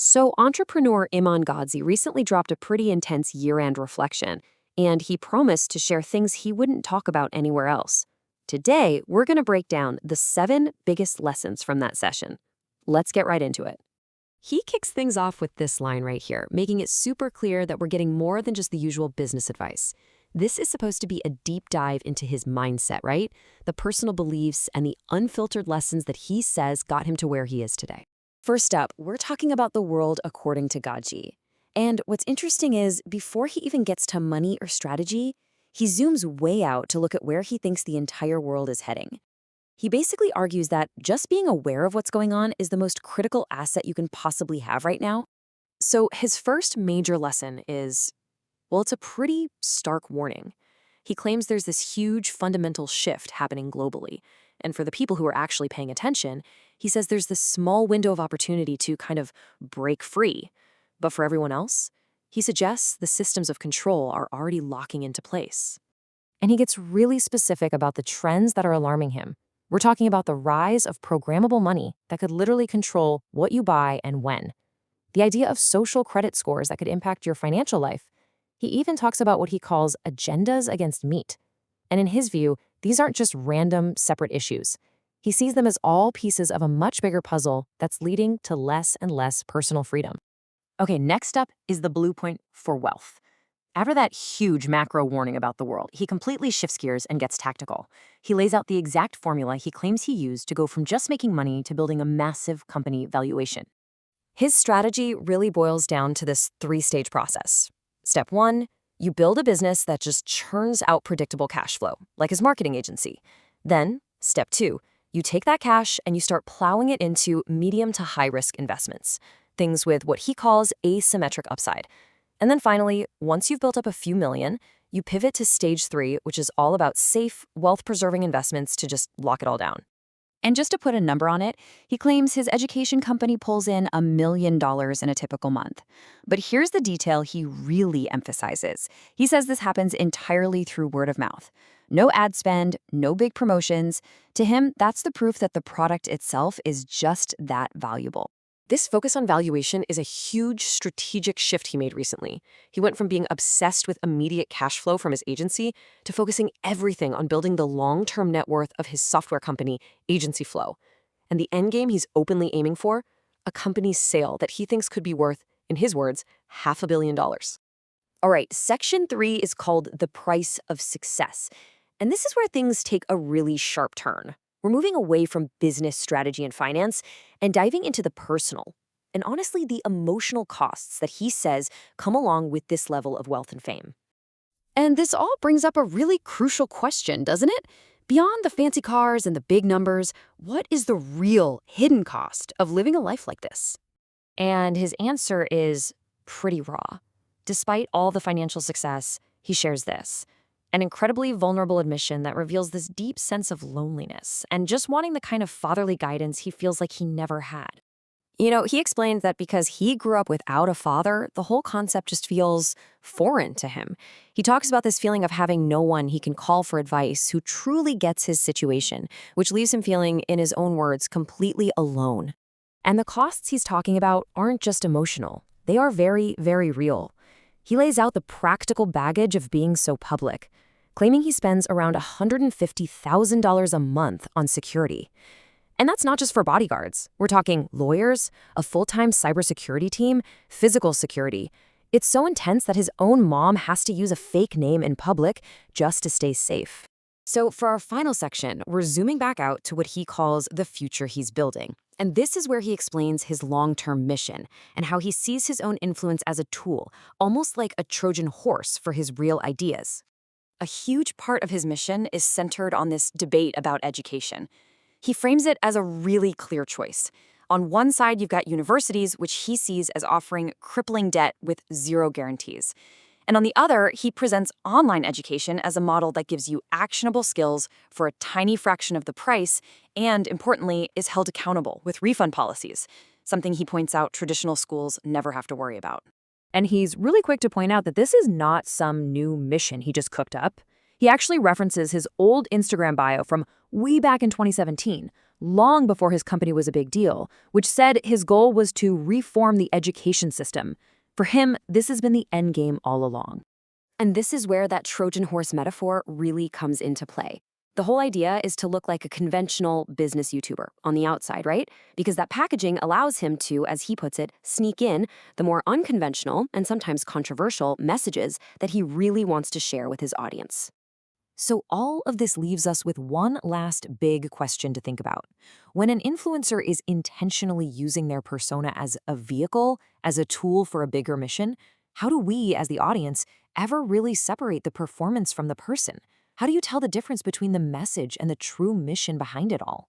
So, entrepreneur Iman Gadzhi recently dropped a pretty intense year-end reflection, and he promised to share things he wouldn't talk about anywhere else. Today, we're going to break down the 7 biggest lessons from that session. Let's get right into it. He kicks things off with this line right here, making it super clear that we're getting more than just the usual business advice. This is supposed to be a deep dive into his mindset, right? The personal beliefs and the unfiltered lessons that he says got him to where he is today. First up, we're talking about the world according to Gadzhi. And what's interesting is, before he even gets to money or strategy, he zooms way out to look at where he thinks the entire world is heading. He basically argues that just being aware of what's going on is the most critical asset you can possibly have right now. So his first major lesson is, well, it's a pretty stark warning. He claims there's this huge fundamental shift happening globally. And for the people who are actually paying attention, he says there's this small window of opportunity to kind of break free. But for everyone else, he suggests the systems of control are already locking into place. And he gets really specific about the trends that are alarming him. We're talking about the rise of programmable money that could literally control what you buy and when. The idea of social credit scores that could impact your financial life. He even talks about what he calls agendas against meat. And in his view, these aren't just random, separate issues. He sees them as all pieces of a much bigger puzzle that's leading to less and less personal freedom. Okay, next up is the blueprint for wealth. After that huge macro warning about the world, he completely shifts gears and gets tactical. He lays out the exact formula he claims he used to go from just making money to building a massive company valuation. His strategy really boils down to this 3-stage process. Step 1, you build a business that just churns out predictable cash flow, like his marketing agency. Then, step 2, you take that cash and you start plowing it into medium to high-risk investments, things with what he calls asymmetric upside. And then finally, once you've built up a few million, you pivot to stage 3, which is all about safe, wealth-preserving investments to just lock it all down. And just to put a number on it, he claims his education company pulls in $1 million in a typical month. But here's the detail he really emphasizes. He says this happens entirely through word of mouth. No ad spend, no big promotions. To him, that's the proof that the product itself is just that valuable. This focus on valuation is a huge strategic shift he made recently. He went from being obsessed with immediate cash flow from his agency to focusing everything on building the long-term net worth of his software company, Agency Flow. And the end game he's openly aiming for? A company's sale that he thinks could be worth, in his words, $500 million. All right, section 3 is called the price of success. And this is where things take a really sharp turn. We're moving away from business strategy and finance and diving into the personal and honestly the emotional costs that he says come along with this level of wealth and fame. And this all brings up a really crucial question, doesn't it? Beyond the fancy cars and the big numbers, what is the real hidden cost of living a life like this? And his answer is pretty raw. Despite all the financial success, he shares this. An incredibly vulnerable admission that reveals this deep sense of loneliness and just wanting the kind of fatherly guidance he feels like he never had. He explains that because he grew up without a father, the whole concept just feels foreign to him. He talks about this feeling of having no one he can call for advice who truly gets his situation, which leaves him feeling, in his own words, completely alone. And the costs he's talking about aren't just emotional. They are very, very real. He lays out the practical baggage of being so public, claiming he spends around $150,000 a month on security. And that's not just for bodyguards. We're talking lawyers, a full-time cybersecurity team, physical security. It's so intense that his own mom has to use a fake name in public just to stay safe. So for our final section, we're zooming back out to what he calls the future he's building. And this is where he explains his long-term mission and how he sees his own influence as a tool, almost like a Trojan horse for his real ideas. A huge part of his mission is centered on this debate about education. He frames it as a really clear choice. On one side, you've got universities, which he sees as offering crippling debt with zero guarantees. And on the other, he presents online education as a model that gives you actionable skills for a tiny fraction of the price and, importantly, is held accountable with refund policies, something he points out traditional schools never have to worry about. And he's really quick to point out that this is not some new mission he just cooked up. He actually references his old Instagram bio from way back in 2017, long before his company was a big deal, which said his goal was to reform the education system. For him, this has been the end game all along. And this is where that Trojan horse metaphor really comes into play. The whole idea is to look like a conventional business YouTuber on the outside, right? Because that packaging allows him to, as he puts it, sneak in the more unconventional and sometimes controversial messages that he really wants to share with his audience. So all of this leaves us with one last big question to think about. When an influencer is intentionally using their persona as a vehicle, as a tool for a bigger mission, how do we, as the audience, ever really separate the performance from the person? How do you tell the difference between the message and the true mission behind it all?